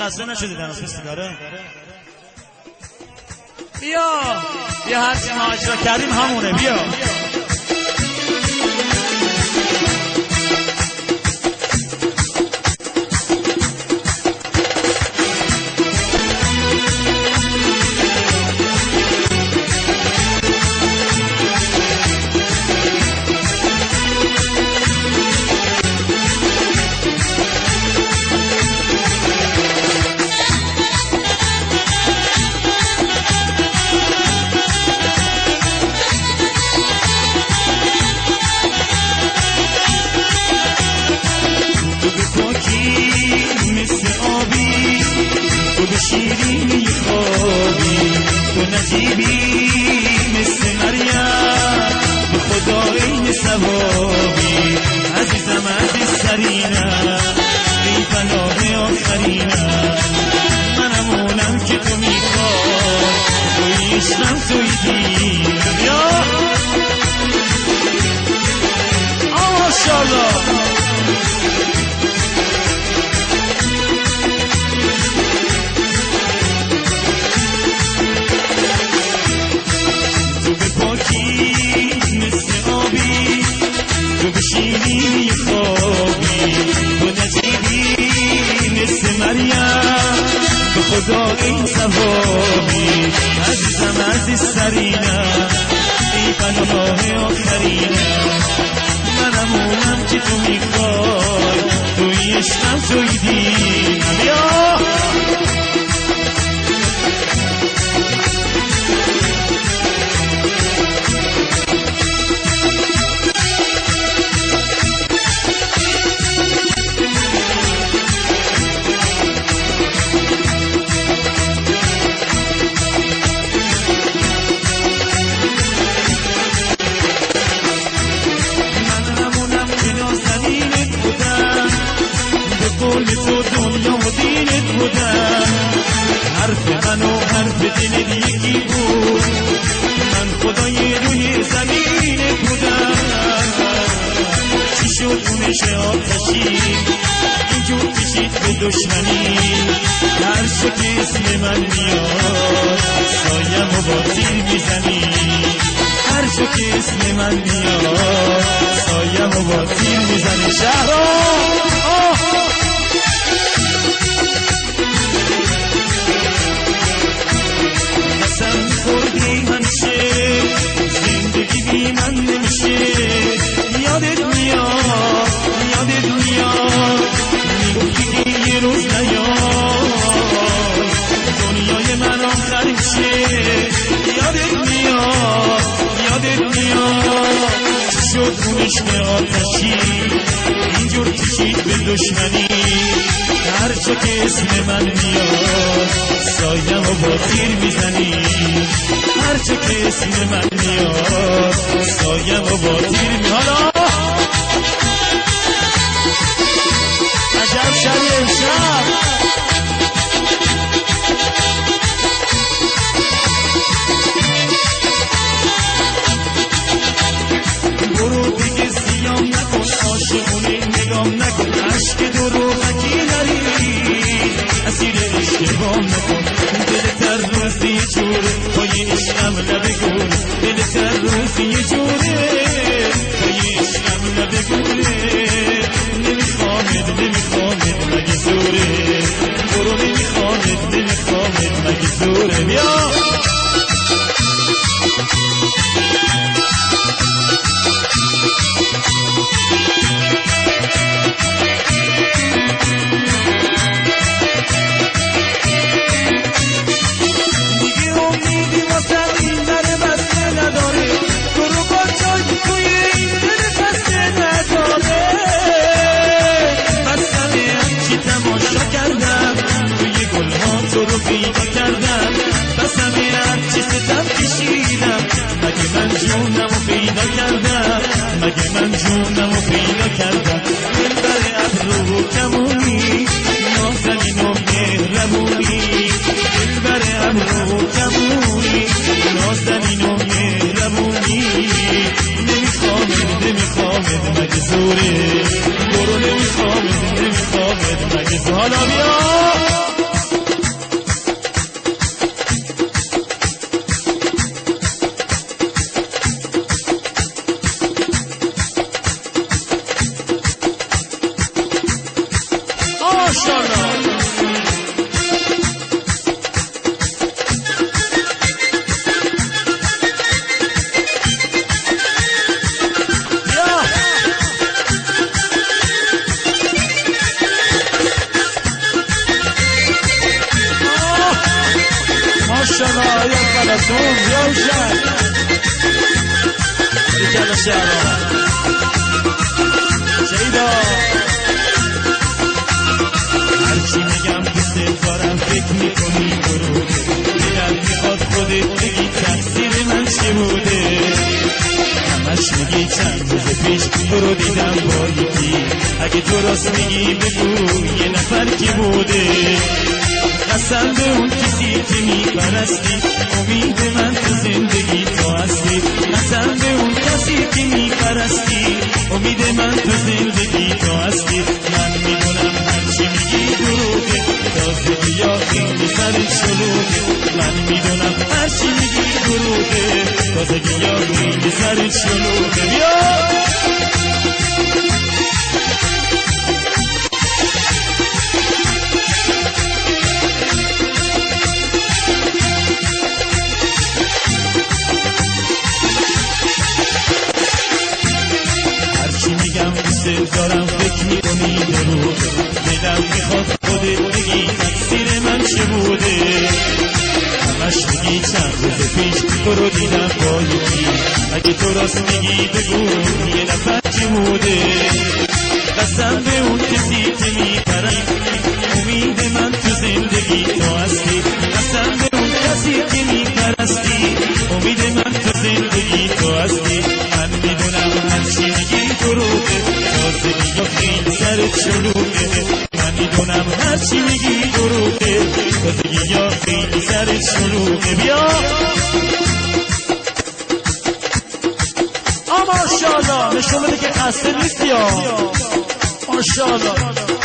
خسته نشدی تناس سیگاره؟ بیا هر چی ما اجرا کردیم همونه. بیا شیرینی خوابی تو نجیبی مثل مریم به خدا این ثوابی عزیزم عزیز سرینم ای پناه آخرینم منمونم که تو میخوای توی عشقم توی دینم یا ماشاءالله شیرینی خوابی تو نجیبی مثل مریم به خدا این ثوابی عزیزم عزیز سرینم ای پناه آخرینم منمونم که تو میخوای توی عشقم توی دینم یا تو دنیا و دینت بودم حرف من و حرف دلت یکی بود من خدای روی زمینت بودم چی شد اونش آتشی اینجور کشید به دشمنی هر شو که اسم من میاد سایم و با تیر میزنی هر شو که اسم من میاد سایم و با تیر میزنی شهرام خوردی همیشه زندگی بی من نمیشه یادت میاد میگفتی که یه روز نیاد دنیای من آخر میشه یادت میاد چی شد اون عشق آتشی اینجور کشید به دشمنی هر جا که اسم من میاد سایم و با تیر میزنی هر جا که اسم من میاد سایم و با تیر میزنی حالا عجب شبی امشب برو دیگه سیام نکن عاشقونه نگام نکن عشق دروغکی نرید اسیر اشتباه نکن دلت هر روز یه جوره پای عشقم لبه گوره دلت هر روز یه جوره پای عشقم لبه گوره نمیخوامد مگه زوره برو نمیخوامد مگه زوره بیا مگه من جونمو پیدا کردم دلبر ابرو و کمونی نازنین و مهربونی دلبر ابرو و کمونی نازنین و مهربونی نمیخوامد مگه زوره برو نمیخوامد مگه زوره حالا بیا ماشاءالله. ماشاءالله يا خلصون يا وشان رجال الشارع شهیدا هرچی میگم دوست دارم فکر میکنی دروغه دلم میخواد خودت بگی تقصیر من چی بوده همش میگی چند روز پیش تو رو دیدم با یکی اگه درست میگی بگو یه نفر کی بوده قسم به اون کسی که میپرستی امید من تو زندگی تو هستی قسم به اون کسی که میپرستی امید من تو زندگی تو هستی من میدونم هرچی میگی دروغه تازگی یا خیلی سرت شلوغه من میدونم هرچی میگی دروغه تازگی یا خیلی سرت شلوغه بیا دارم فکر میکنی دروغه دلم میخواد خودت بگی تقصیر من چه بوده همش میگی چند روز پیش تو رو دیدم با یکی اگه تو راست میگی بگو یه نفر چی بوده قسم به اون کسی که میپرستی امید من تو زندگی تو هستی قسم به اون کسی که میپرستی امید من تو زندگی تو هستی من میدونم هرچی میگی دروغه تازگی یا خیلی سرت شلوغه من میدونم هرچی میگی دروغه تازگی یا خیلی سرت شلوغه بیا ماشاءالله نشون بده که خسته نیستی یا ماشاءالله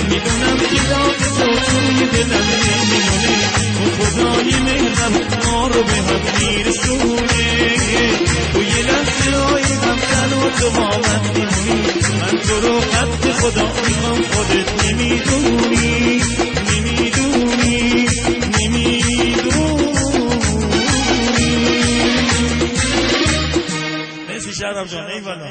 میدونم که داد تو توی دلم نمیمونه تو خدای مهرم ما رو به هم میرسونه تو یه لحظه های هم تنها تو با من میمونی من تو رو خط خدا میخوام خودت نمیدونی نمیدونی نمیدونی مرسی شهرام جان ایوالا